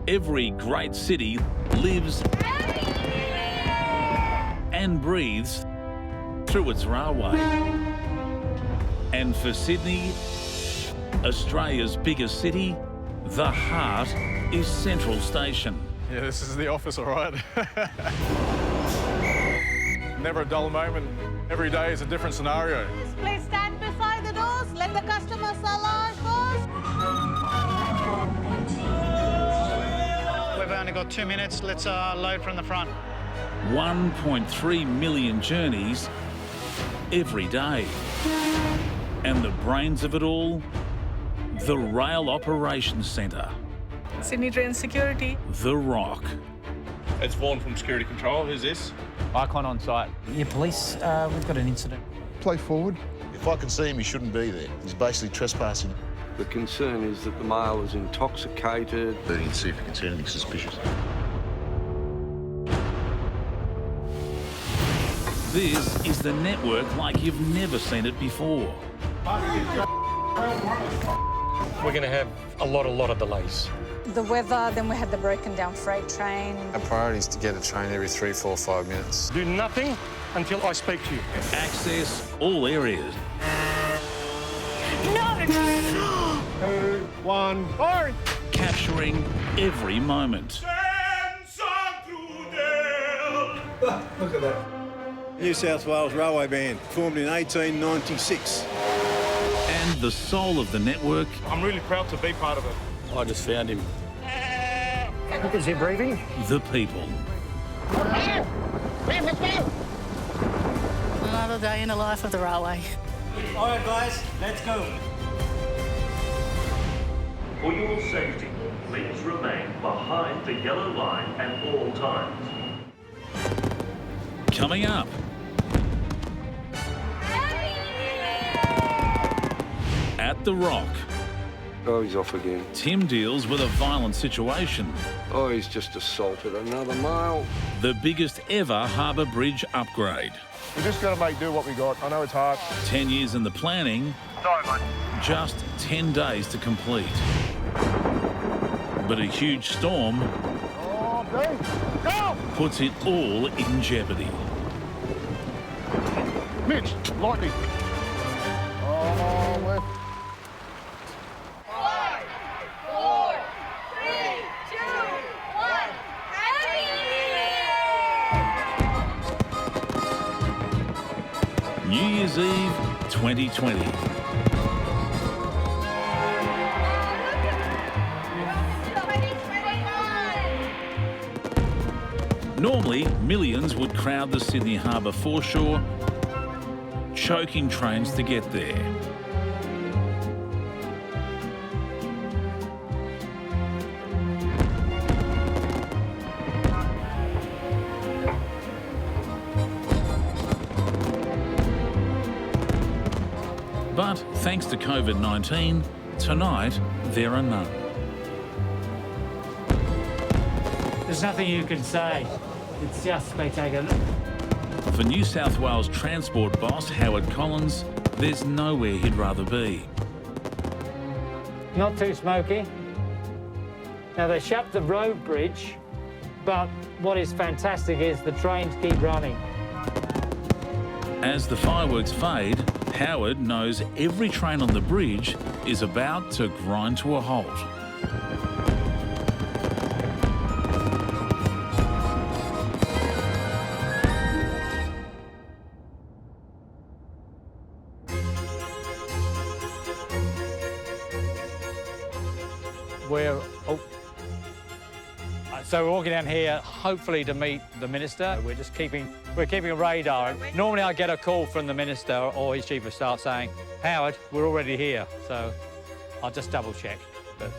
Every great city lives and breathes through its railway. And for Sydney, Australia's biggest city, the heart is Central Station. Yeah, this is the office, all right. Never a dull moment. Every day is a different scenario. Please stand beside the doors. Let the customers salon first. We've only got 2 minutes. Let's load from the front. 1.3 million journeys every day. And the brains of it all, the Rail Operations Centre. Sydney Train Security. The Rock. It's Vaughan from Security Control. Who's this? Icon on site. Yeah, police, we've got an incident. Play forward. If I can see him, he shouldn't be there. He's basically trespassing. The concern is that the male is intoxicated. Looking to see if we can see anything suspicious. This is the network like you've never seen it before. We're going to have a lot of delays. The weather, then we had the broken down freight train. Our priority is to get a train every 3, 4, 5 minutes. Do nothing until I speak to you. Access all areas. No! 2, 1, fire! Capturing every moment. Look at that. New South Wales Railway Band, formed in 1896. And the soul of the network. I'm really proud to be part of it. I just found him. Is he breathing? The people. Another day in the life of the railway. All right, guys, let's go. For your safety, please remain behind the yellow line at all times. Coming up. At the Rock, Oh, he's off again. Tim deals with a violent situation. Oh, he's just assaulted another male. The biggest ever Harbour Bridge upgrade. We just got to make do what we got. I know it's hard. 10 years in the planning. Sorry, mate. Just 10 days to complete. But a huge storm puts it all in jeopardy. Mitch, lightning. Oh, left. 5, 4, 3, 2, 1. New Year's Eve 2020. Normally, millions would crowd the Sydney Harbour foreshore, choking trains to get there. But thanks to COVID-19, tonight there are none. There's nothing you can say. It's just spectacular. For New South Wales Transport boss Howard Collins, there's nowhere he'd rather be. Not too smoky. Now, they shut the road bridge, but what is fantastic is the trains keep running. As the fireworks fade, Howard knows every train on the bridge is about to grind to a halt. So we're walking down here, hopefully to meet the minister. We're keeping a radar. Normally I get a call from the minister or his chief of staff saying, Howard, we're already here. So I'll just double check. But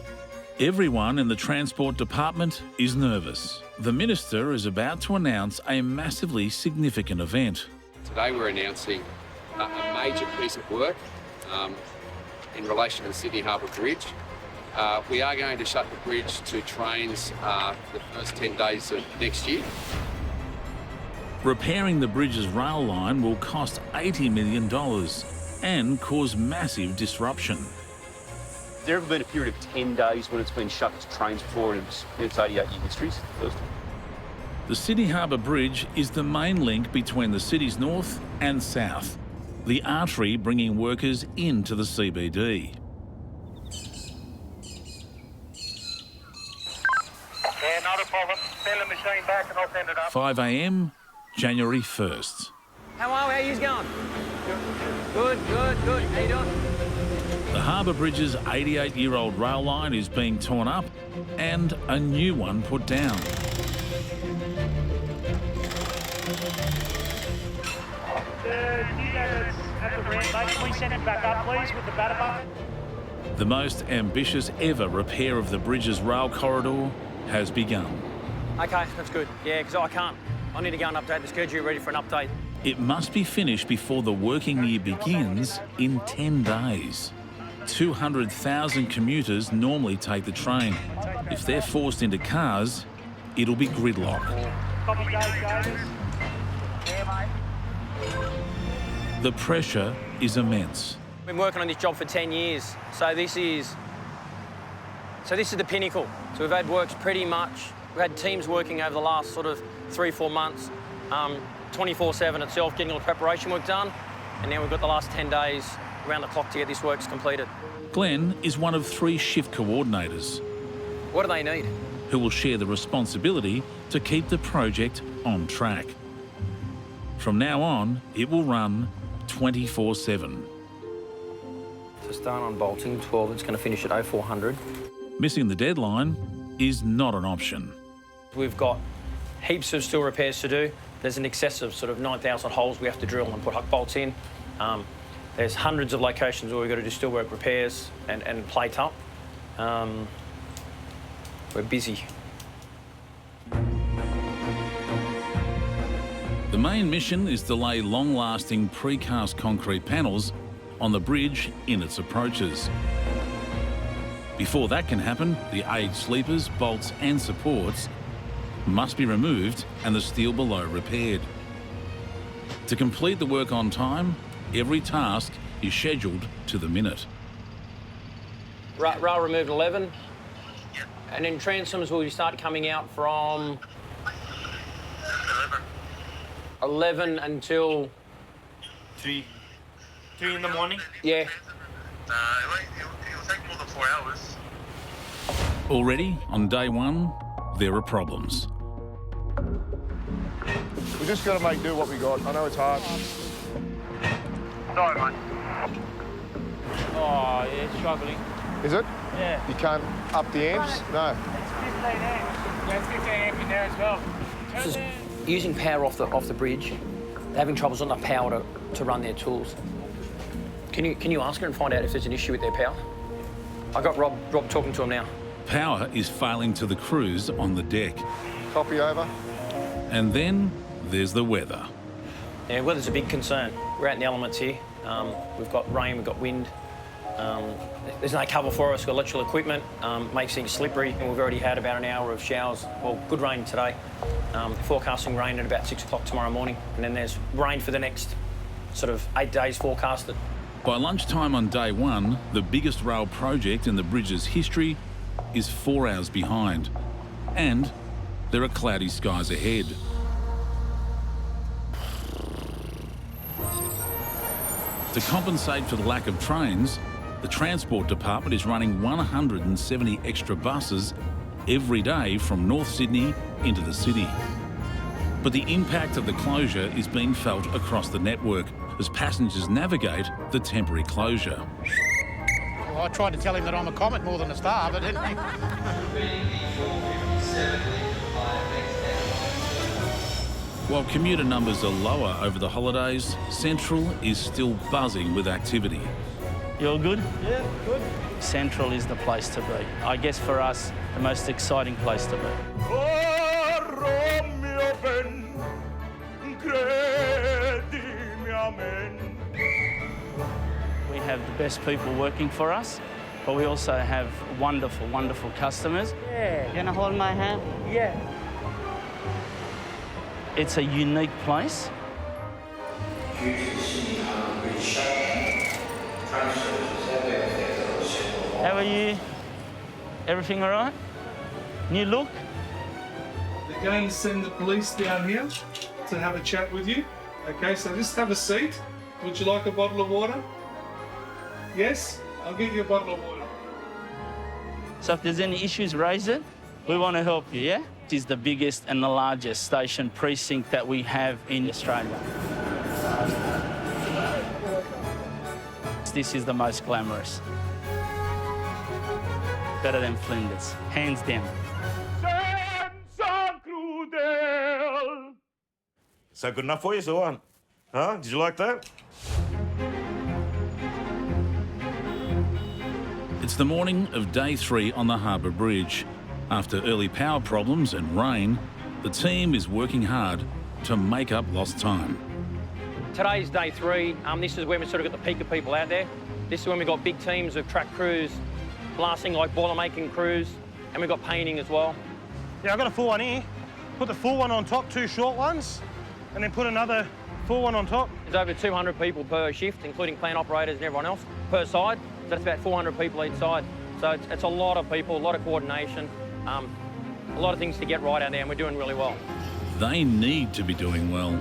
everyone in the transport department is nervous. The minister is about to announce a massively significant event. Today we're announcing a major piece of work in relation to the Sydney Harbour Bridge. We are going to shut the bridge to trains the first 10 days of next year. Repairing the bridge's rail line will cost $80 million and cause massive disruption. there ever been a period of 10 days when it's been shut to trains before in its 88-year history? The Sydney Harbour Bridge is the main link between the city's north and south, the artery bringing workers into the CBD. Yeah, not a problem. Send the machine back and I'll send it up. 5 a.m, January 1st. How are we? How you going? Good. How you doing? The Harbour Bridge's 88-year-old rail line is being torn up and a new one put down. Can we send it back up, please, with the batter bucket? The most ambitious ever repair of the bridge's rail corridor has begun. Okay, that's good. Yeah, because I can't. I need to go and update the schedule, ready for an update. It must be finished before the working year begins in 10 days. 200,000 commuters normally take the train. If they're forced into cars, it'll be gridlock. The pressure is immense. We've been working on this job for 10 years, so this is the pinnacle. So we've had works pretty much. We've had teams working over the last sort of 3-4 months, 24/7 itself, getting all the preparation work done, and now we've got the last 10 days around the clock to get this works completed. Glenn is one of 3 shift coordinators. What do they need? Who will share the responsibility to keep the project on track. From now on, it will run 24/7. To start on bolting 12, it's going to finish at 0400. Missing the deadline is not an option. We've got heaps of steel repairs to do. There's an excess of sort of 9,000 holes we have to drill and put huck bolts in. There's hundreds of locations where we've got to do steelwork repairs and plate up. We're busy. The main mission is to lay long-lasting precast concrete panels on the bridge in its approaches. Before that can happen, the aged sleepers, bolts and supports must be removed and the steel below repaired. To complete the work on time, every task is scheduled to the minute. Rail removed 11. And then transoms will start coming out from 11 until 3 in the morning? Yeah. It'll take more than 4 hours. Already, on day 1, there are problems. We just got to make do what we got. I know it's hard. Sorry, mate. Oh, yeah, it's struggling. Is it? Yeah. You can't up the amps? No. It's 15 amps. There's 15 amp in there as well. Just using power off the bridge, they're having troubles on the power to run their tools. Can you ask her and find out if there's an issue with their power? I got Rob talking to him now. Power is failing to the crews on the deck. Copy over. And then there's the weather. Yeah, weather's a big concern. We're out in the elements here. We've got rain, we've got wind. There's no cover for us. We've got electrical equipment, makes things slippery, and we've already had about an hour of showers. Well, good rain today. Forecasting rain at about 6 o'clock tomorrow morning, and then there's rain for the next sort of 8 days forecasted. By lunchtime on day 1, the biggest rail project in the bridge's history is 4 hours behind, and there are cloudy skies ahead. To compensate for the lack of trains, the Transport Department is running 170 extra buses every day from North Sydney into the city. But the impact of the closure is being felt across the network as passengers navigate the temporary closure. Well, I tried to tell him that I'm a comet more than a star, but didn't he? While commuter numbers are lower over the holidays, Central is still buzzing with activity. You're good? Yeah, good. Central is the place to be. I guess for us, the most exciting place to be. We have the best people working for us, but we also have wonderful, wonderful customers. Yeah. You wanna hold my hand? Yeah. It's a unique place. Due to the Sydney Harbour Bridge shutdown, train services have been affected on several How are you? Everything all right? New look? They're going to send the police down here to have a chat with you. Okay, so just have a seat. Would you like a bottle of water? Yes? I'll get you a bottle of water. So if there's any issues, raise it. We want to help you, yeah? It is the biggest and the largest station precinct that we have in Australia. This is the most glamorous. Better than Flinders, hands down. So good enough for you, so what? Huh? Did you like that? It's the morning of day 3 on the Harbour Bridge. After early power problems and rain, the team is working hard to make up lost time. Today's day 3. This is when we sort of got the peak of people out there. This is when we've got big teams of track crews, blasting like boiler making crews, and we've got painting as well. Yeah, I've got a full one here. Put the full one on top, 2 short ones, and then put another full one on top. There's over 200 people per shift, including plant operators and everyone else, per side. So that's about 400 people each side. So it's a lot of people, a lot of coordination, a lot of things to get right out there, and we're doing really well. They need to be doing well.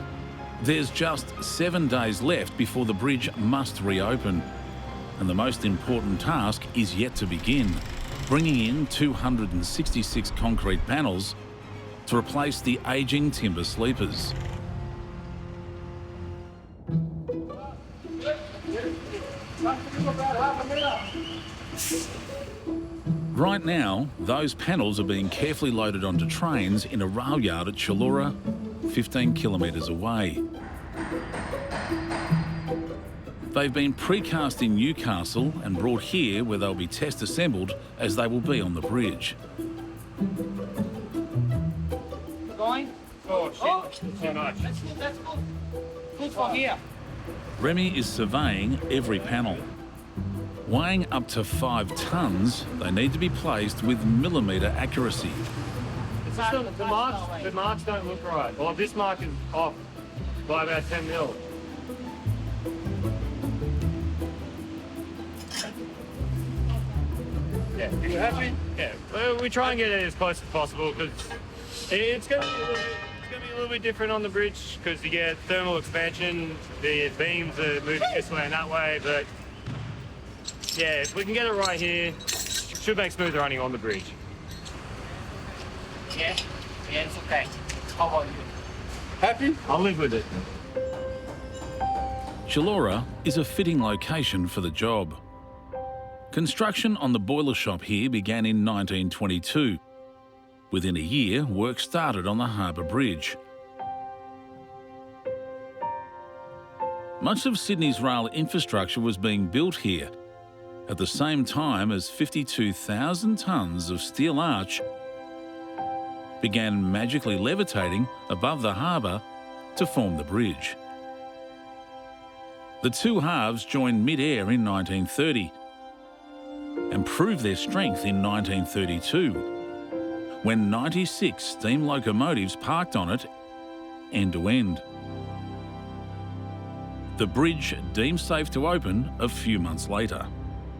There's just 7 days left before the bridge must reopen. And the most important task is yet to begin, bringing in 266 concrete panels to replace the ageing timber sleepers. Right now, those panels are being carefully loaded onto trains in a rail yard at Chullora, 15 kilometres away. They've been precast in Newcastle and brought here where they'll be test assembled as they will be on the bridge. Going? Oh, shit. So much. That's cool. Good for here. Remy is surveying every panel. Weighing up to 5 tonnes, they need to be placed with millimetre accuracy. The marks don't look right. Well, this mark is off by about 10 mil. Yeah, are you happy? Yeah, well, we try and get it as close as possible because it's going to be a little bit different on the bridge because you get thermal expansion, the beams are moving this way and that way, but yeah, if we can get it right here, it should make smoother running on the bridge. Yeah, it's okay. How about you? Happy? I'll live with it. Chullora is a fitting location for the job. Construction on the boiler shop here began in 1922. Within a year, work started on the Harbour Bridge. Much of Sydney's rail infrastructure was being built here, at the same time as 52,000 tonnes of steel arch began magically levitating above the harbour to form the bridge. The two halves joined mid-air in 1930 and proved their strength in 1932, when 96 steam locomotives parked on it end-to-end. The bridge deemed safe to open a few months later.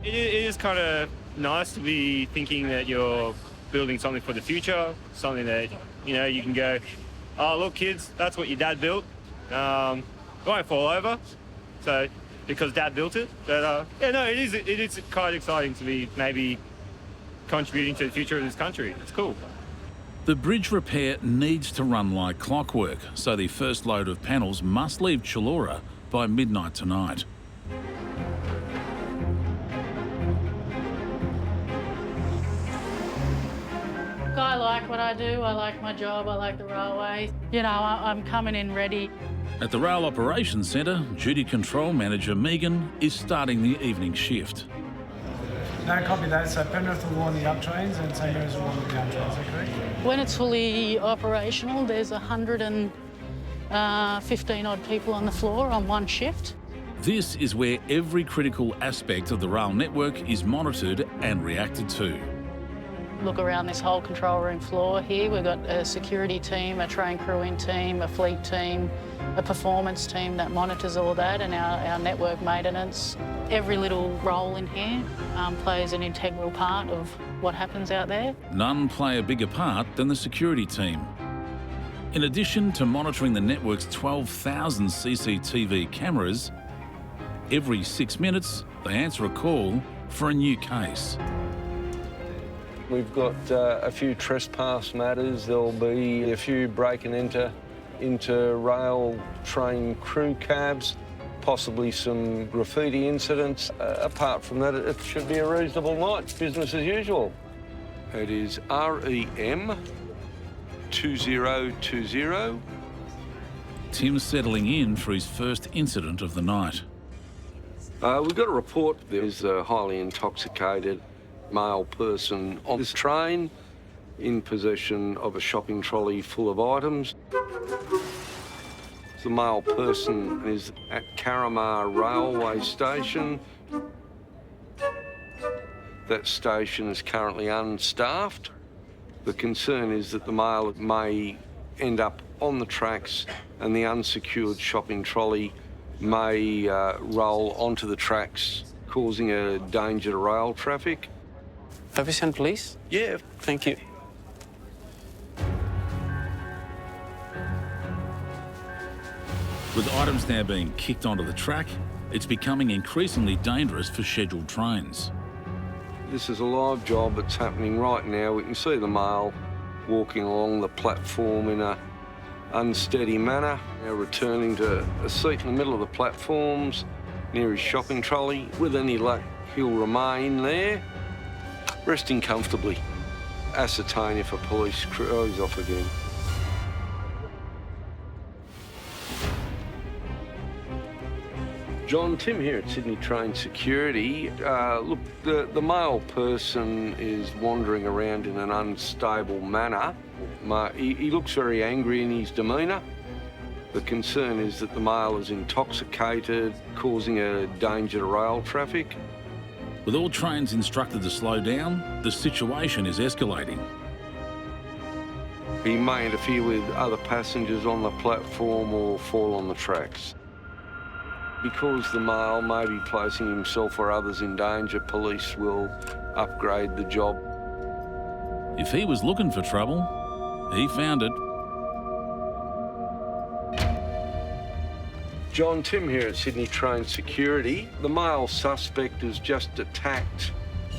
It is kind of nice to be thinking that you're building something for the future, something that, you know, you can go, oh, look, kids, that's what your dad built. It won't fall over, so because dad built it. But yeah, no, it is quite exciting to be maybe contributing to the future of this country. It's cool. The bridge repair needs to run like clockwork, so the first load of panels must leave Chullora by midnight tonight. I like what I do, I like my job, I like the railway. You know, I'm coming in ready. At the Rail Operations Centre, Duty Control Manager Megan is starting the evening shift. No, copy that. So Penrith will warn the up trains and St Mary's will warn the down trains, is that correct? When it's fully operational, there's 115 odd people on the floor on one shift. This is where every critical aspect of the rail network is monitored and reacted to. look around this whole control room floor here. We've got a security team, a train crewing team, a fleet team, a performance team that monitors all that, and our network maintenance. Every little role in here plays an integral part of what happens out there. None play a bigger part than the security team. In addition to monitoring the network's 12,000 CCTV cameras, every 6 minutes they answer a call for a new case. We've got a few trespass matters. There'll be a few break and enter into rail train crew cabs, possibly some graffiti incidents. Apart from that, it should be a reasonable night, business as usual. It is REM 2020. Tim's settling in for his first incident of the night. We've got a report there's a highly intoxicated male person on this train in possession of a shopping trolley full of items. The male person is at Carramar Railway Station. That station is currently unstaffed. The concern is that the male may end up on the tracks and the unsecured shopping trolley may roll onto the tracks, causing a danger to rail traffic. Have you sent police? Yeah. Thank you. With items now being kicked onto the track, it's becoming increasingly dangerous for scheduled trains. This is a live job that's happening right now. We can see the male walking along the platform in an unsteady manner, now returning to a seat in the middle of the platforms near his shopping trolley. With any luck, he'll remain there, resting comfortably. Ascertain if a police crew... Oh, he's off again. John, Tim here at Sydney Train Security. Look, the male person is wandering around in an unstable manner. He looks very angry in his demeanour. The concern is that the male is intoxicated, causing a danger to rail traffic. With all trains instructed to slow down, the situation is escalating. He may interfere with other passengers on the platform or fall on the tracks. Because the male may be placing himself or others in danger, police will upgrade the job. If he was looking for trouble, he found it. John, Tim here at Sydney Train Security. The male suspect has just attacked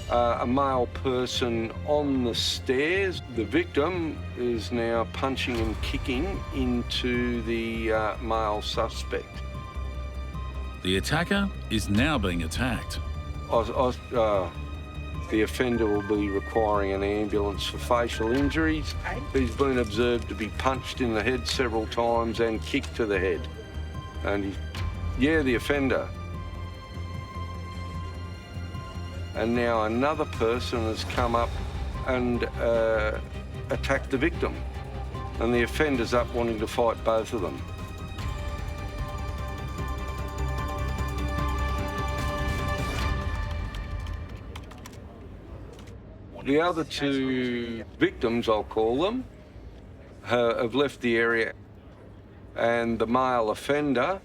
a male person on the stairs. The victim is now punching and kicking into the male suspect. The attacker is now being attacked. The offender will be requiring an ambulance for facial injuries. He's been observed to be punched in the head several times and kicked to the head. And the offender. And now another person has come up and attacked the victim. And the offender's up wanting to fight both of them. The other two victims, I'll call them, have left the area, and the male offender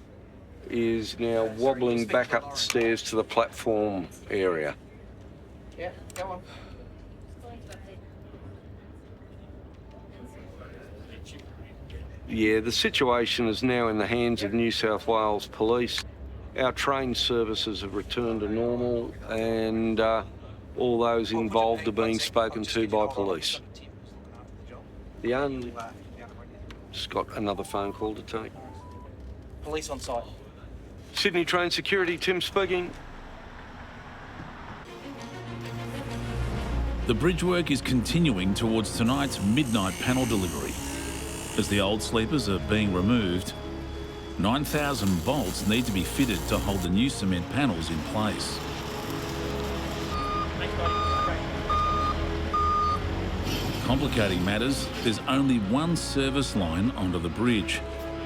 is now wobbling back up the stairs to the platform area. Yeah, go on. Yeah, the situation is now in the hands of New South Wales Police. Our train services have returned to normal, and all those involved are being spoken to by police. Just got another phone call to take. Police on site. Sydney Train Security, Tim speaking. The bridge work is continuing towards tonight's midnight panel delivery. As the old sleepers are being removed, 9,000 bolts need to be fitted to hold the new cement panels in place. Complicating matters, there's only one service line onto the bridge.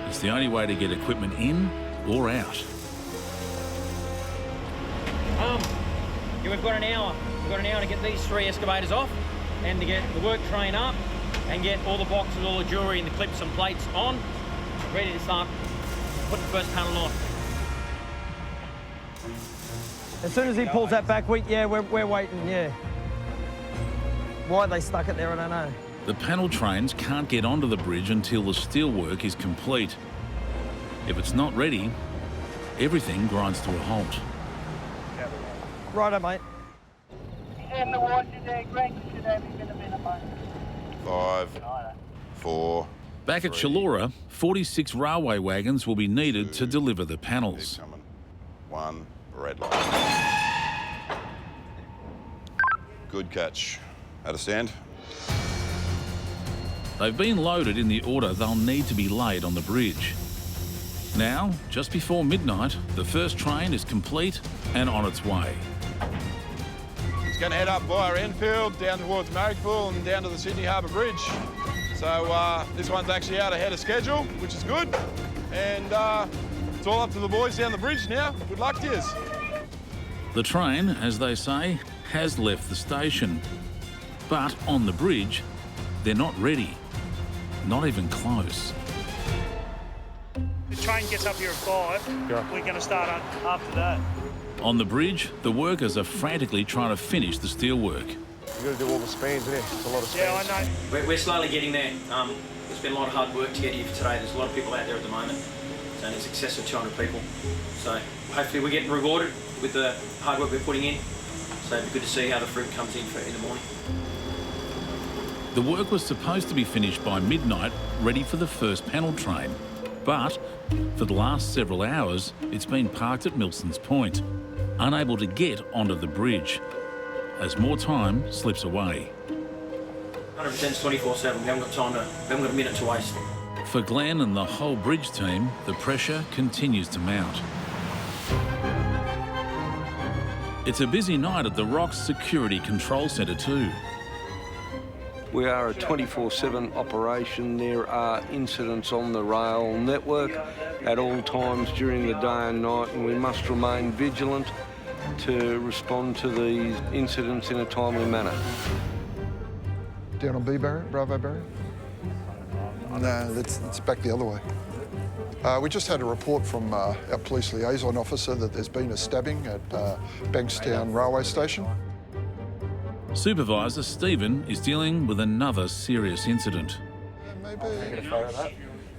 It's the only way to get equipment in or out. We've got an hour. We've got an hour to get these 3 excavators off. and to get the work train up and get all the boxes, all the jewellery and the clips and plates on, ready to start putting the first panel on. As soon as he pulls that back, we're waiting, yeah. Why they stuck it there, I don't know. The panel trains can't get onto the bridge until the steelwork is complete. If it's not ready, everything grinds to a halt. Righto, mate. In the water there, Greg, should have been a minute, mate. 5, 4. Back at Chilora, 46 railway wagons will be needed to deliver the panels. 1, red line. Good catch. Understand? They've been loaded in the order they'll need to be laid on the bridge. Now, just before midnight, the first train is complete and on its way. It's going to head up via Enfield, down towards Marrickville and down to the Sydney Harbour Bridge. So this one's actually out ahead of schedule, which is good. And it's all up to the boys down the bridge now. Good luck to yous. The train, as they say, has left the station. But on the bridge, they're not ready. Not even close. The train gets up here at 5. We're going to start after that. On the bridge, the workers are frantically trying to finish the steelwork. You've got to do all the spans, isn't it? It's a lot of spans. Yeah, I know. We're slowly getting there. It's been a lot of hard work to get here for today. There's a lot of people out there at the moment. So it's in excess of 200 people. So hopefully we're getting rewarded with the hard work we're putting in. So it'd be good to see how the fruit comes in the morning. The work was supposed to be finished by midnight, ready for the first panel train. But for the last several hours, it's been parked at Milson's Point, unable to get onto the bridge, as more time slips away. 100%'s 24/7. We haven't got time to, we haven't got a minute to waste. For Glenn and the whole bridge team, the pressure continues to mount. It's a busy night at the Rocks Security Control Centre too. We are a 24/7 operation. There are incidents on the rail network at all times during the day and night, and we must remain vigilant to respond to these incidents in a timely manner. Down on B barrier, Bravo barrier? No, it's back the other way. We just had a report from our police liaison officer that there's been a stabbing at Bankstown Railway Station. Supervisor Stephen is dealing with another serious incident.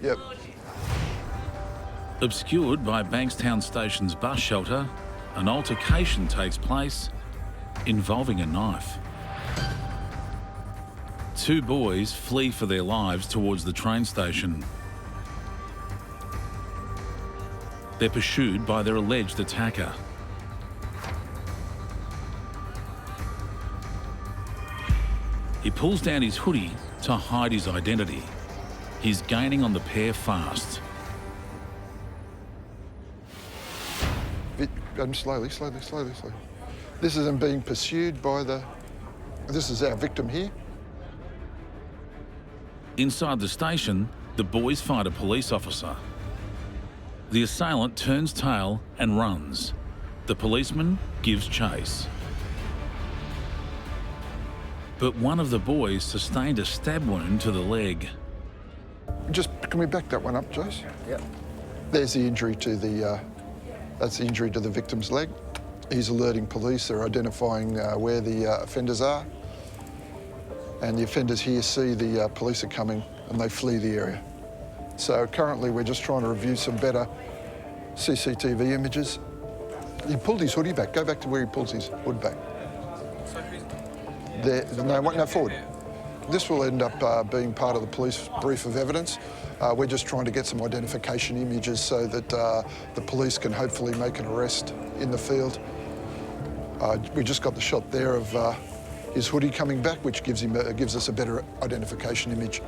Yep. Obscured by Bankstown Station's bus shelter, an altercation takes place involving a knife. Two boys flee for their lives towards the train station. They're pursued by their alleged attacker. He pulls down his hoodie to hide his identity. He's gaining on the pair fast. Slowly. This is him being pursued by this is our victim here. Inside the station, the boys find a police officer. The assailant turns tail and runs. The policeman gives chase. But one of the boys sustained a stab wound to the leg. Can we back that one up, Jace? Yep. There's the injury to that's the injury to the victim's leg. He's alerting police. They're identifying where the offenders are. And the offenders here see the police are coming and they flee the area. So currently we're just trying to review some better CCTV images. He pulled his hoodie back. Go back to where he pulls his hood back. No, forward. This will end up being part of the police brief of evidence. We're just trying to get some identification images so that the police can hopefully make an arrest in the field. We just got the shot there of his hoodie coming back, which gives us a better identification image.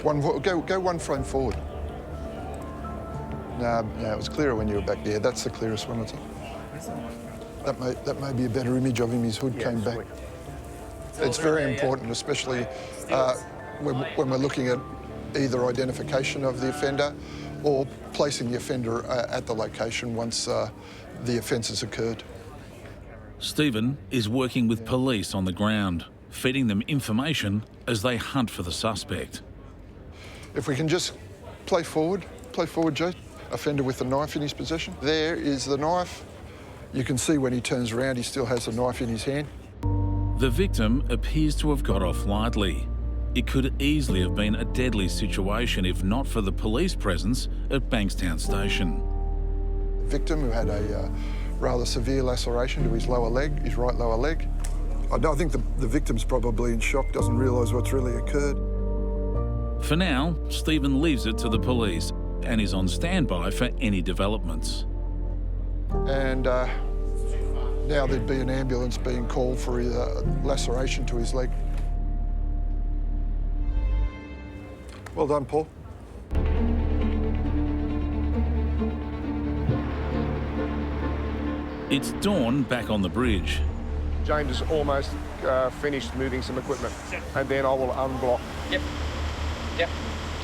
Go one frame forward. No, it was clearer when you were back there. That's the clearest one, I think. That may be a better image of him. His hood came back. It's very important, especially when we're looking at either identification of the offender or placing the offender at the location once the offence has occurred. Stephen is working with police on the ground, feeding them information as they hunt for the suspect. If we can just play forward, Joe. Offender with a knife in his possession. There is the knife. You can see when he turns around, he still has the knife in his hand. The victim appears to have got off lightly. It could easily have been a deadly situation if not for the police presence at Bankstown Station. The victim, who had a rather severe laceration to his lower leg, his right lower leg. I think the victim's probably in shock, doesn't realise what's really occurred. For now, Stephen leaves it to the police and is on standby for any developments. And now there'd be an ambulance being called for a laceration to his leg. Well done, Paul. It's dawn back on the bridge. James is almost finished moving some equipment, and then I will unblock. Yep.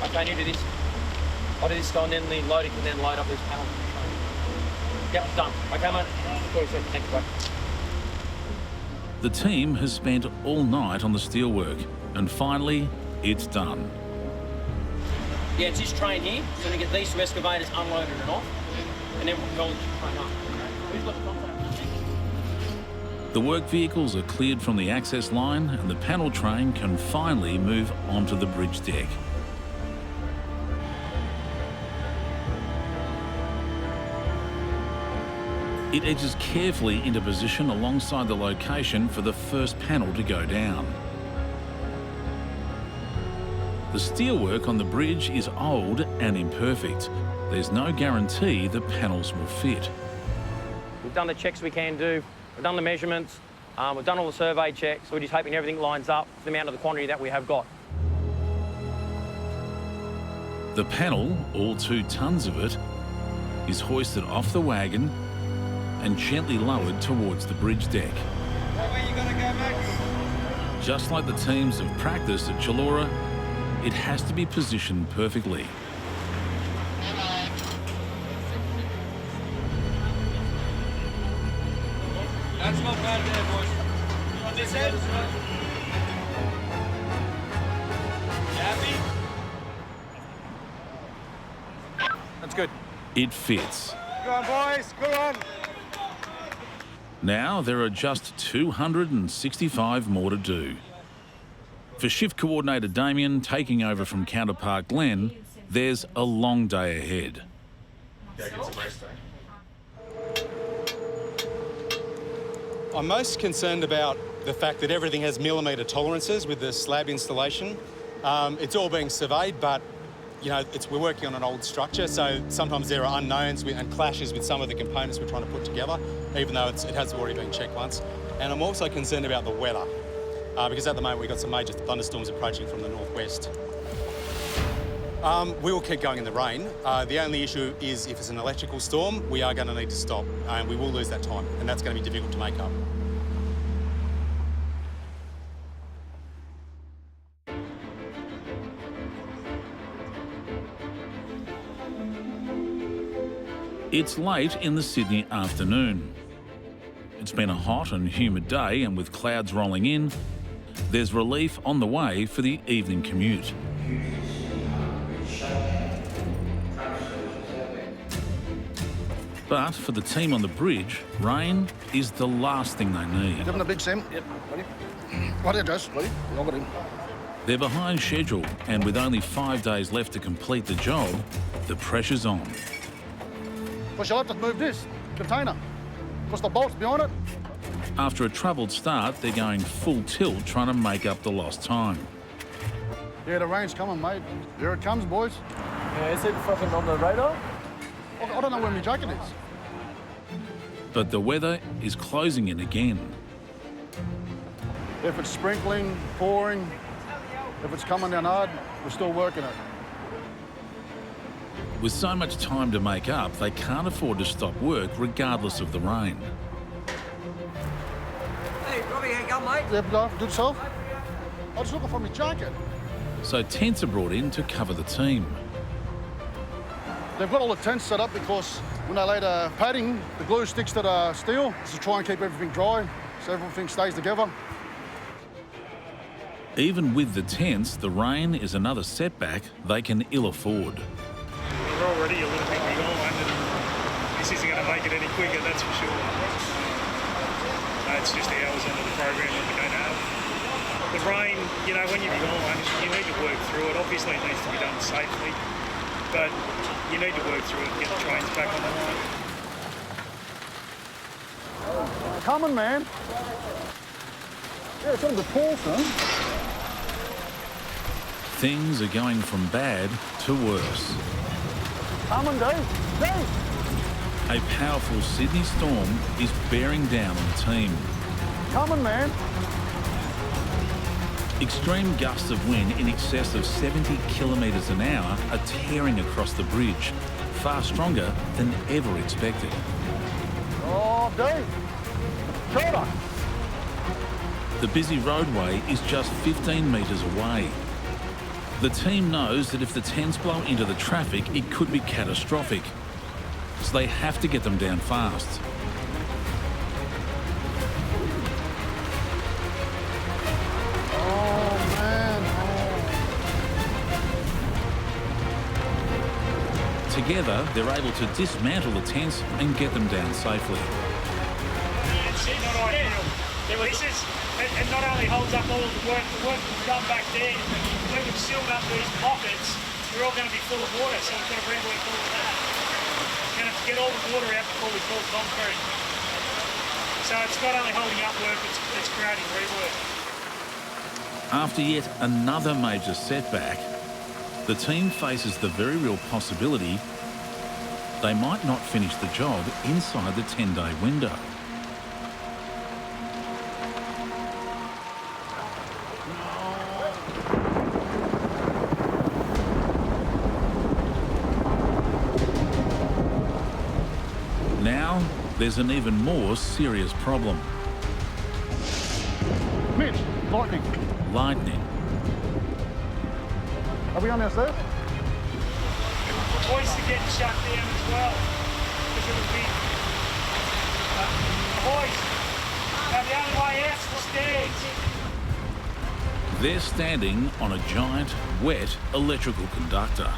Okay, you do this. I'll do this guy and then the loading can then load up this panel. Yep, done. Okay, mate. Thanks, bye. The team has spent all night on the steelwork, and finally, it's done. Yeah, it's this train here. So we get these two excavators unloaded and off, and then we'll go train up. Who's got the contact? The work vehicles are cleared from the access line, and the panel train can finally move onto the bridge deck. It edges carefully into position alongside the location for the first panel to go down. The steelwork on the bridge is old and imperfect. There's no guarantee the panels will fit. We've done the checks we can do. We've done the measurements. We've done all the survey checks. We're just hoping everything lines up for the amount of the quantity that we have got. The panel, all 2 tons of it, is hoisted off the wagon and gently lowered towards the bridge deck. Where you gonna go, Max? Just like the teams have practiced at Chullora, it has to be positioned perfectly. That's not bad there, boys. On this end? You happy? That's good. It fits. Go on, boys, go on. Now there are just 265 more to do. For shift coordinator Damien, taking over from counterpart Glenn, there's a long day ahead. I'm most concerned about the fact that everything has millimetre tolerances with the slab installation. It's all being surveyed, but you know, we're working on an old structure, so sometimes there are unknowns and clashes with some of the components we're trying to put together, even though it has already been checked once. And I'm also concerned about the weather, because at the moment we've got some major thunderstorms approaching from the northwest. We will keep going in the rain. The only issue is if it's an electrical storm, we are going to need to stop, and we will lose that time, and that's going to be difficult to make up. It's late in the Sydney afternoon. It's been a hot and humid day, and with clouds rolling in, there's relief on the way for the evening commute. But for the team on the bridge, rain is the last thing they need. Give him a big Sam. Yep, ready? Right here, Josh. Ready? Log it in. They're behind schedule, and with only 5 days left to complete the job, the pressure's on. Push your left to move this container. Push the bolts behind it. After a troubled start, they're going full tilt trying to make up the lost time. Yeah, the rain's coming, mate. Here it comes, boys. Yeah, is it fucking on the radar? I don't know where my jacket is. But the weather is closing in again. If it's sprinkling, pouring, if it's coming down hard, we're still working it. With so much time to make up, they can't afford to stop work regardless of the rain. Hey, Robbie, how you going, mate? Yeah, go. Do yourself. I was looking for my jacket. So tents are brought in to cover the team. They've got all the tents set up because when they lay the padding, the glue sticks to the steel to try and keep everything dry so everything stays together. Even with the tents, the rain is another setback they can ill afford. We're already a little bit behind, and this isn't going to make it any quicker, that's for sure. It's just hours into the program that we don't have. The rain, you know, when you're behind, you need to work through it. Obviously it needs to be done safely, but you need to work through it and get the trains back on the line. Coming, man. Yeah, it's on the pool, son. Things are going from bad to worse. Coming, Dave. Dave! A powerful Sydney storm is bearing down on the team. Coming, man. Extreme gusts of wind in excess of 70 kilometres an hour are tearing across the bridge, far stronger than ever expected. Oh, Dave. Shorter. The busy roadway is just 15 metres away. The team knows that if the tents blow into the traffic, it could be catastrophic. So they have to get them down fast. Oh, man. Together, they're able to dismantle the tents and get them down safely. It's not ideal. This is, it not only holds up all of the work we've done back there, when we've sealed up these pockets, they're all going to be full of water, so we've got to rework all of that. We're going to get all the water out before we pour concrete. So it's not only holding up work, it's creating rework. After yet another major setback, the team faces the very real possibility they might not finish the job inside the 10-day window. Now, there's an even more serious problem. Mitch, lightning. Lightning. Are we on our stairs? The hoists are getting shut down as well because of the wind. The hoist. Now the only way out's the stairs. They're standing on a giant, wet electrical conductor.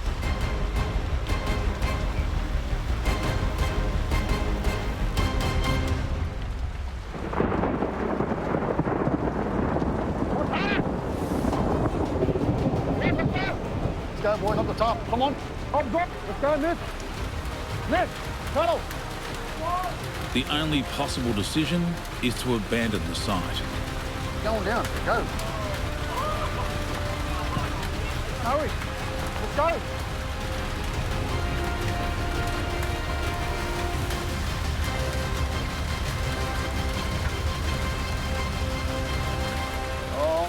Let's go, boys, up the top. Come on. Up, drop. Let's go, Nick. Nick, pedal. The only possible decision is to abandon the site. Going down. Go. Hurry. Let's go.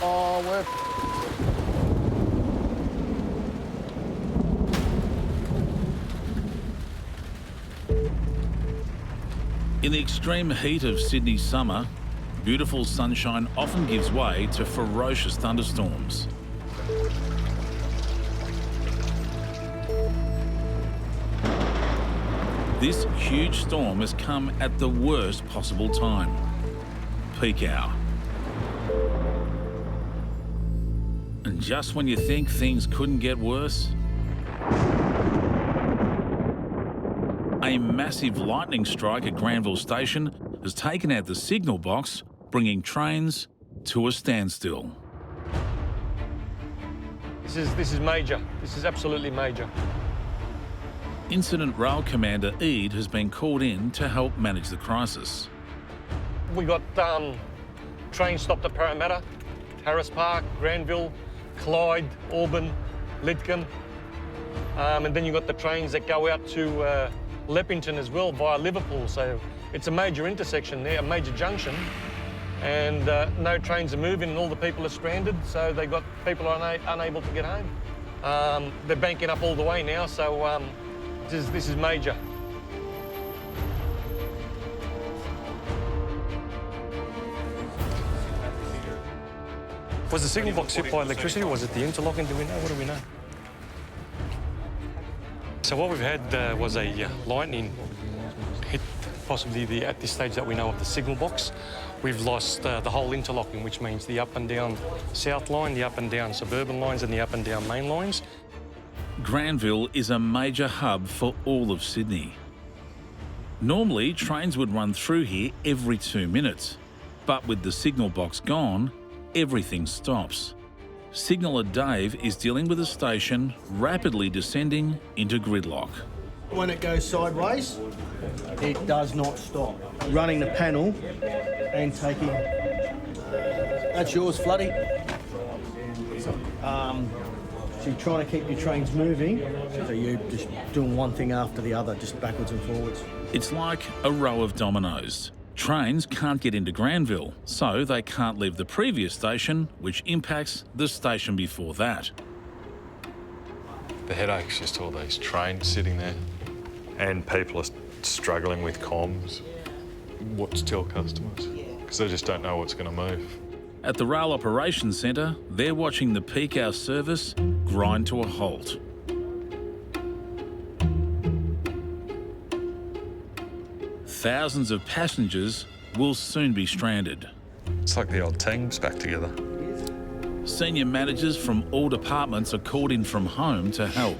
Oh, we're... In the extreme heat of Sydney's summer, beautiful sunshine often gives way to ferocious thunderstorms. This huge storm has come at the worst possible time, peak hour. And just when you think things couldn't get worse, a massive lightning strike at Granville Station has taken out the signal box, bringing trains to a standstill. This is major. This is absolutely major. Incident Rail Commander Eade has been called in to help manage the crisis. We got trains stopped at Parramatta, Harris Park, Granville, Clyde, Auburn, Lidcombe, and then you got the trains that go out to Leppington as well via Liverpool. So it's a major intersection there, a major junction, and no trains are moving and all the people are stranded, so they got people are unable to get home. They're banking up all the way now, so this is major. Was the signal box hit by electricity, or was it the interlocking? Do we know? What do we know? So what we've had was a lightning hit possibly at this stage that we know of the signal box. We've lost the whole interlocking, which means the up and down south line, the up and down suburban lines and the up and down main lines. Granville is a major hub for all of Sydney. Normally, trains would run through here every 2 minutes, but with the signal box gone, everything stops. Signaller Dave is dealing with a station rapidly descending into gridlock. When it goes sideways, it does not stop. Running the panel and taking... That's yours, Floody. So you're trying to keep your trains moving, so you're just doing one thing after the other, just backwards and forwards. It's like a row of dominoes. Trains can't get into Granville, so they can't leave the previous station, which impacts the station before that. The headache's just all these trains sitting there, and people are struggling with comms. What to tell customers, because they just don't know what's going to move. At the Rail Operations Centre, they're watching the peak hour service grind to a halt. Thousands of passengers will soon be stranded. It's like the old teams back together. Senior managers from all departments are called in from home to help.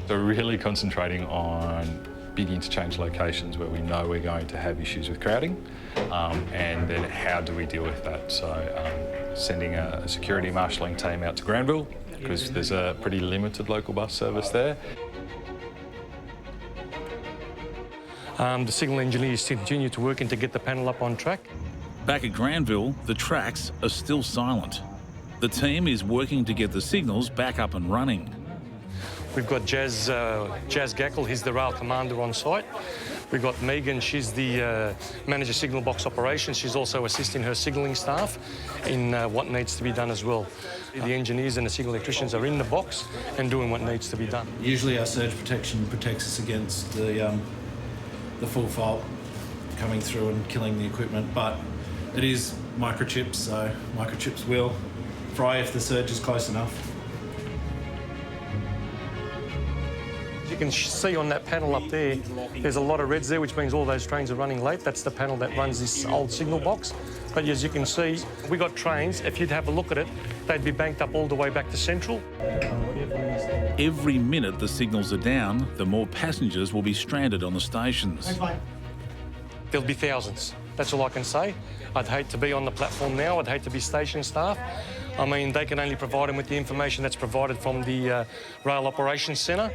They're really concentrating on big interchange locations where we know we're going to have issues with crowding, and then how do we deal with that? So sending a security marshalling team out to Granville, because there's a pretty limited local bus service there. The signal engineers continue to work to get the panel up on track. Back at Granville, the tracks are still silent. The team is working to get the signals back up and running. We've got Jazz Gackle, he's the rail commander on site. We've got Megan, she's the manager signal box operations. She's also assisting her signalling staff in what needs to be done as well. The engineers and the signal electricians are in the box and doing what needs to be done. Usually our surge protection protects us against the full fault coming through and killing the equipment, but it is microchips, so microchips will fry if the surge is close enough. As you can see on that panel up there, there's a lot of reds there, which means all those trains are running late. That's the panel that runs this old signal box. But as you can see, we got trains, if you'd have a look at it, they'd be banked up all the way back to Central. Every minute the signals are down, the more passengers will be stranded on the stations. There'll be thousands. That's all I can say. I'd hate to be on the platform now. I'd hate to be station staff. I mean, they can only provide them with the information that's provided from the Rail Operations Centre.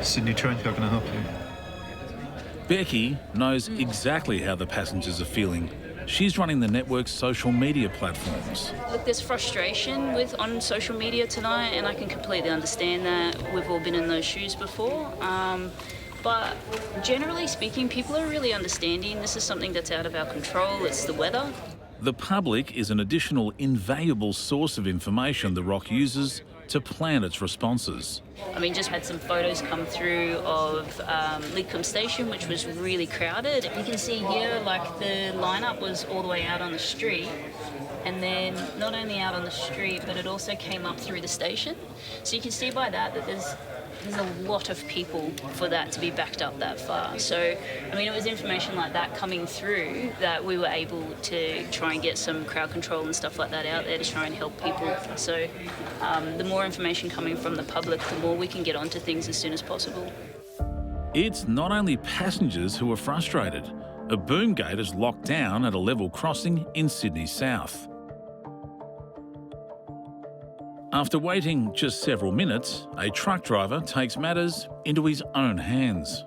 Sydney Trains, how can I help you? Becky knows exactly how the passengers are feeling. She's running the network's social media platforms. Look, there's frustration on social media tonight, and I can completely understand that. We've all been in those shoes before. But generally speaking, people are really understanding. This is something that's out of our control. It's the weather. The public is an additional invaluable source of information the ROC uses to plan its responses. I mean, just had some photos come through of Lidcombe Station, which was really crowded. You can see here, like, the lineup was all the way out on the street, and then not only out on the street, but it also came up through the station. So you can see by that there's a lot of people for that to be backed up that far. So, I mean, it was information like that coming through that we were able to try and get some crowd control and stuff like that out there to try and help people. So the more information coming from the public, the more we can get onto things as soon as possible. It's not only passengers who are frustrated. A boom gate is locked down at a level crossing in Sydney South. After waiting just several minutes, a truck driver takes matters into his own hands.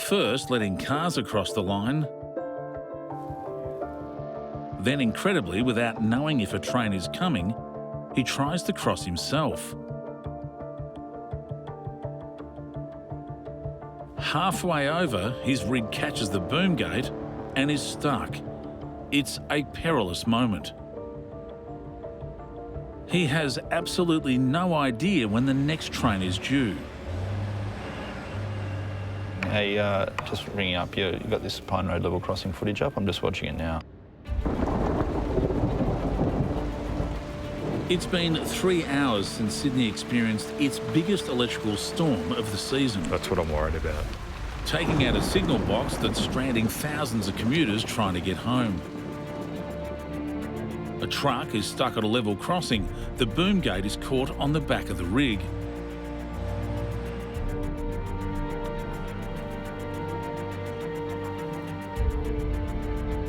First letting cars across the line, then incredibly, without knowing if a train is coming, he tries to cross himself. Halfway over, his rig catches the boom gate and is stuck. It's a perilous moment. He has absolutely no idea when the next train is due. Hey, just ringing up. You got this Pine Road level crossing footage up? I'm just watching it now. It's been 3 hours since Sydney experienced its biggest electrical storm of the season. That's what I'm worried about. Taking out a signal box that's stranding thousands of commuters trying to get home. A truck is stuck at a level crossing. The boom gate is caught on the back of the rig.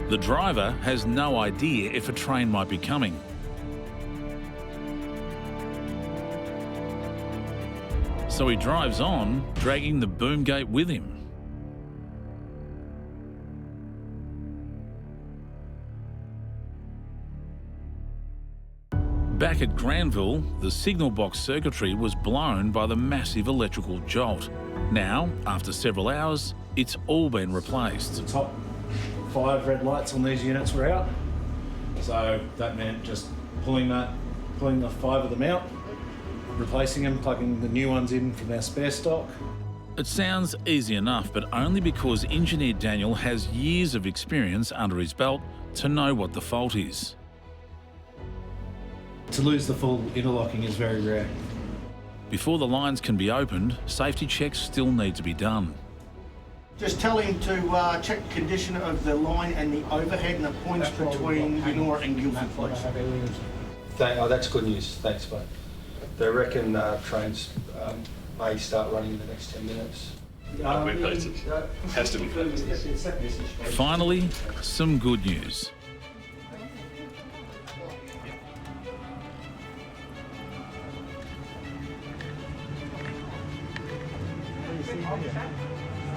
The driver has no idea if a train might be coming. So he drives on, dragging the boom gate with him. Back at Granville, the signal box circuitry was blown by the massive electrical jolt. Now, after several hours, it's all been replaced. The top 5 red lights on these units were out, so that meant just pulling the 5 of them out, replacing them, plugging the new ones in from our spare stock. It sounds easy enough, but only because engineer Daniel has years of experience under his belt to know what the fault is. To lose the full interlocking is very rare. Before the lines can be opened, safety checks still need to be done. Just tell him to check the condition of the line and the overhead and the points between Yennora and Guildford, please. That's good news. Thanks, mate. They reckon trains may start running in the next 10 minutes. Has to be. Finally, some good news.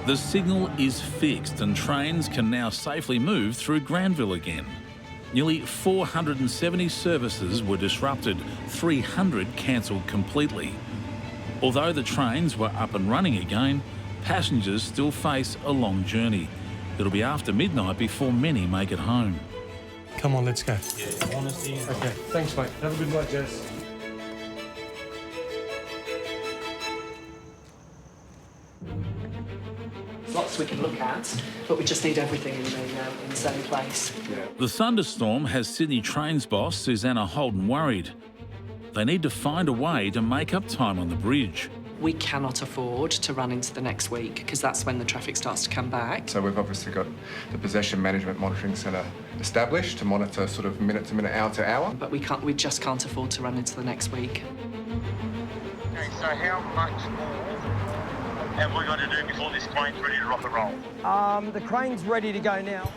The signal is fixed and trains can now safely move through Granville again. Nearly 470 services were disrupted, 300 cancelled completely. Although the trains were up and running again, passengers still face a long journey. It'll be after midnight before many make it home. Come on, let's go. Yeah, honesty. Okay, thanks, mate. Have a good night, Jess. Lots we can look at, but we just need everything in the same place. The thunderstorm has Sydney Trains boss Susanna Holden worried. They need to find a way to make up time on the bridge. We cannot afford to run into the next week because that's when the traffic starts to come back. So we've obviously got the Possession Management Monitoring Centre established to monitor sort of minute to minute, hour to hour. But we just can't afford to run into the next week. Okay, so how much more have we got to do before this crane's ready to rock and roll? The crane's ready to go now.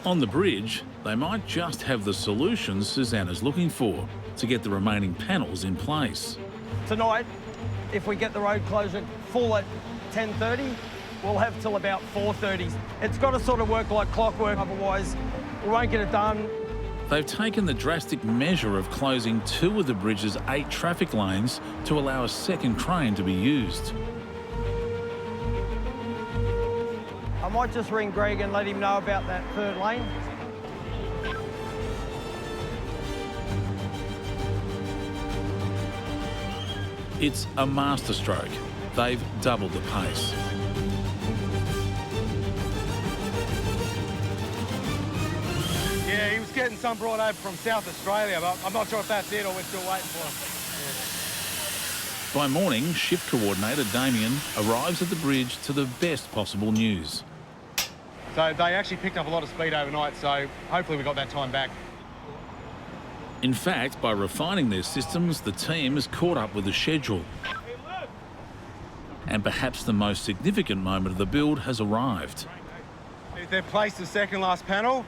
On the bridge, they might just have the solutions Susanna's looking for to get the remaining panels in place. Tonight, if we get the road closure full at 10:30, we'll have till about 4:30. It's got to sort of work like clockwork, otherwise we won't get it done. They've taken the drastic measure of closing 2 of the bridge's 8 traffic lanes to allow a second crane to be used. I might just ring Greg and let him know about that 3rd lane. It's a masterstroke. They've doubled the pace. Yeah, he was getting some brought over from South Australia, but I'm not sure if that's it or we're still waiting for him. By morning, shift coordinator Damien arrives at the bridge to the best possible news. So they actually picked up a lot of speed overnight, so hopefully we got that time back. In fact, by refining their systems, the team has caught up with the schedule. And perhaps the most significant moment of the build has arrived. They've placed the second last panel.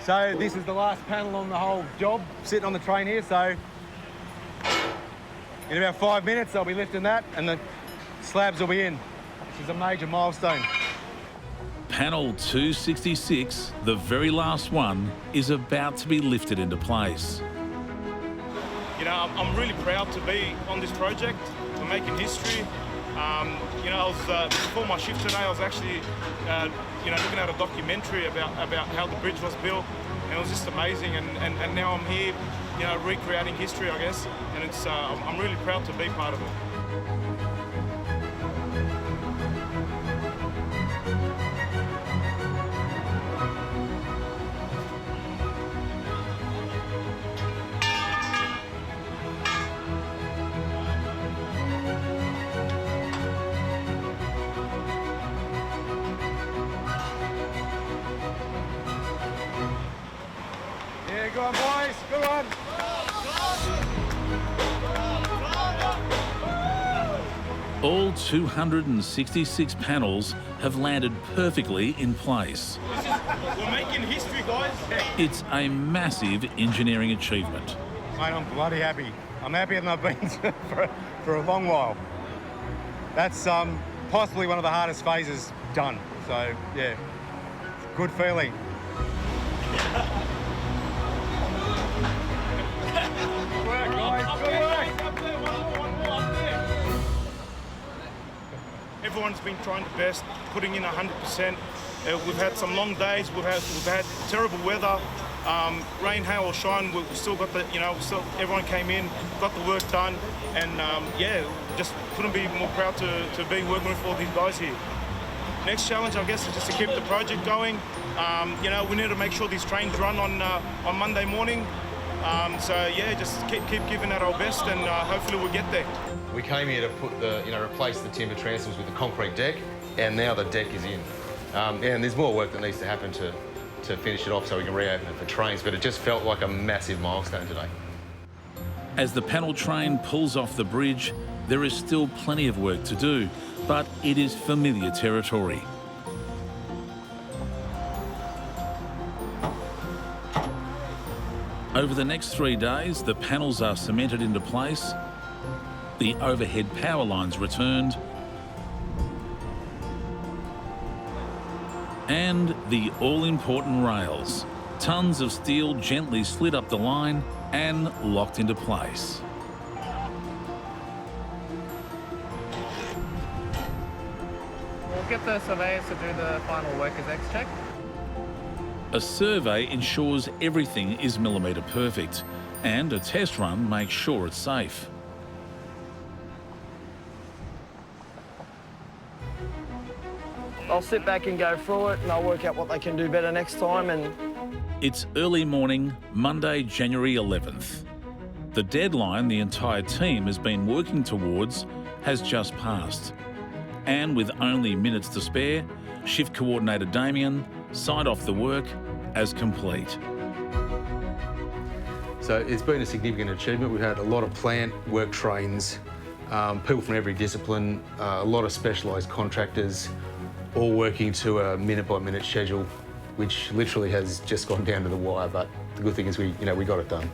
So this is the last panel on the whole job, sitting on the train here. So in about 5 minutes, they'll be lifting that and the slabs will be in, which is a major milestone. Panel 266, the very last one, is about to be lifted into place. You know, I'm really proud to be on this project. We're making history. You know, before my shift today, I was actually, looking at a documentary about how the bridge was built, and it was just amazing. And now I'm here, recreating history, I guess. And it's, I'm really proud to be part of it. Go on, boys. Go on. All 266 panels have landed perfectly in place. We're making history, guys. It's a massive engineering achievement. Mate, I'm bloody happy. I'm happier than I've been for a long while. That's possibly one of the hardest phases done. So, yeah, good feeling. Good work, guys. Good work. Everyone's been trying their best, putting in 100%. We've had some long days. We've had terrible weather, rain, hail, or shine. We've still got the, everyone came in, got the work done, and yeah, just couldn't be more proud to be working with all these guys here. Next challenge, I guess, is just to keep the project going. We need to make sure these trains run on Monday morning. So yeah, just keep giving it our best, and hopefully we'll get there. We came here to put replace the timber transoms with the concrete deck, and now the deck is in. And there's more work that needs to happen to finish it off so we can reopen it for trains, but it just felt like a massive milestone today. As the panel train pulls off the bridge, there is still plenty of work to do, but it is familiar territory. Over the next 3 days, the panels are cemented into place, the overhead power lines returned, and the all-important rails. Tons of steel gently slid up the line and locked into place. We'll get the surveyors to do the final workers X check. A survey ensures everything is millimetre perfect, and a test run makes sure it's safe. I'll sit back and go through it, and I'll work out what they can do better next time. And It's early morning, Monday, January 11th. The deadline the entire team has been working towards has just passed. And with only minutes to spare, shift coordinator Damien signed off the work as complete. So it's been a significant achievement. We've had a lot of plant work trains, people from every discipline, a lot of specialised contractors, all working to a minute-by-minute schedule, which literally has just gone down to the wire. But the good thing is we got it done.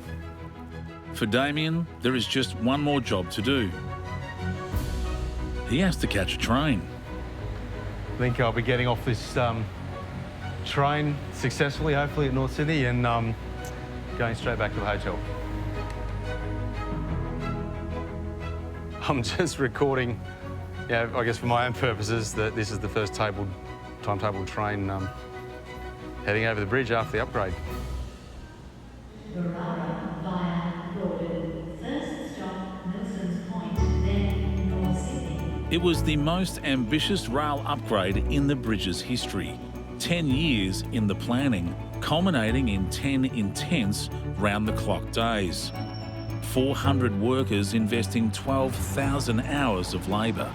For Damien, there is just one more job to do. He has to catch a train. I think I'll be getting off this train successfully, hopefully at North Sydney, and going straight back to the hotel. I'm just recording, I guess for my own purposes, that this is the first timetable train heading over the bridge after the upgrade. It was the most ambitious rail upgrade in the bridge's history. 10 years in the planning, culminating in 10 intense round-the-clock days. 400 workers investing 12,000 hours of labour.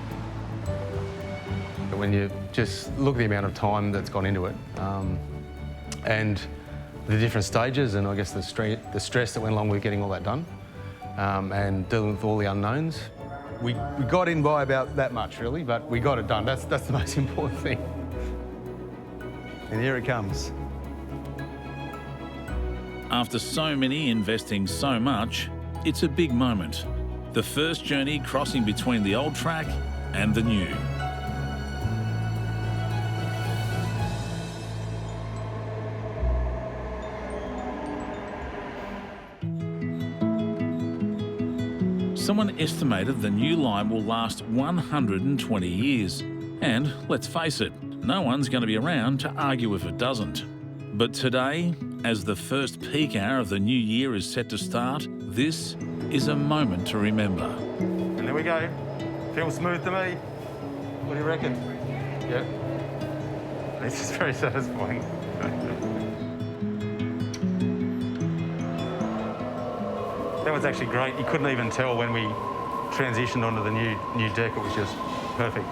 When you just look at the amount of time that's gone into it, and the different stages, and I guess the stress that went along with getting all that done, and dealing with all the unknowns, we got in by about that much, really, but we got it done. That's the most important thing. And here it comes. After so many investing so much, it's a big moment. The first journey crossing between the old track and the new. Someone estimated the new line will last 120 years. And let's face it, no one's going to be around to argue if it doesn't. But today, as the first peak hour of the new year is set to start, this is a moment to remember. And there we go. Feels smooth to me. What do you reckon? Yeah. This is very satisfying. That was actually great. You couldn't even tell when we transitioned onto the new deck. It was just perfect.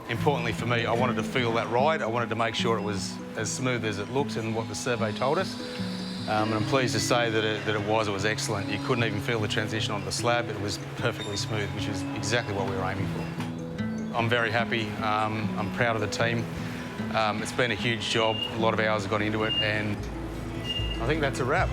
Importantly for me, I wanted to feel that ride. I wanted to make sure it was as smooth as it looked and what the survey told us. And I'm pleased to say that it was excellent. You couldn't even feel the transition onto the slab. It was perfectly smooth, which is exactly what we were aiming for. I'm very happy. I'm proud of the team. It's been a huge job. A lot of hours have gone into it, and I think that's a wrap.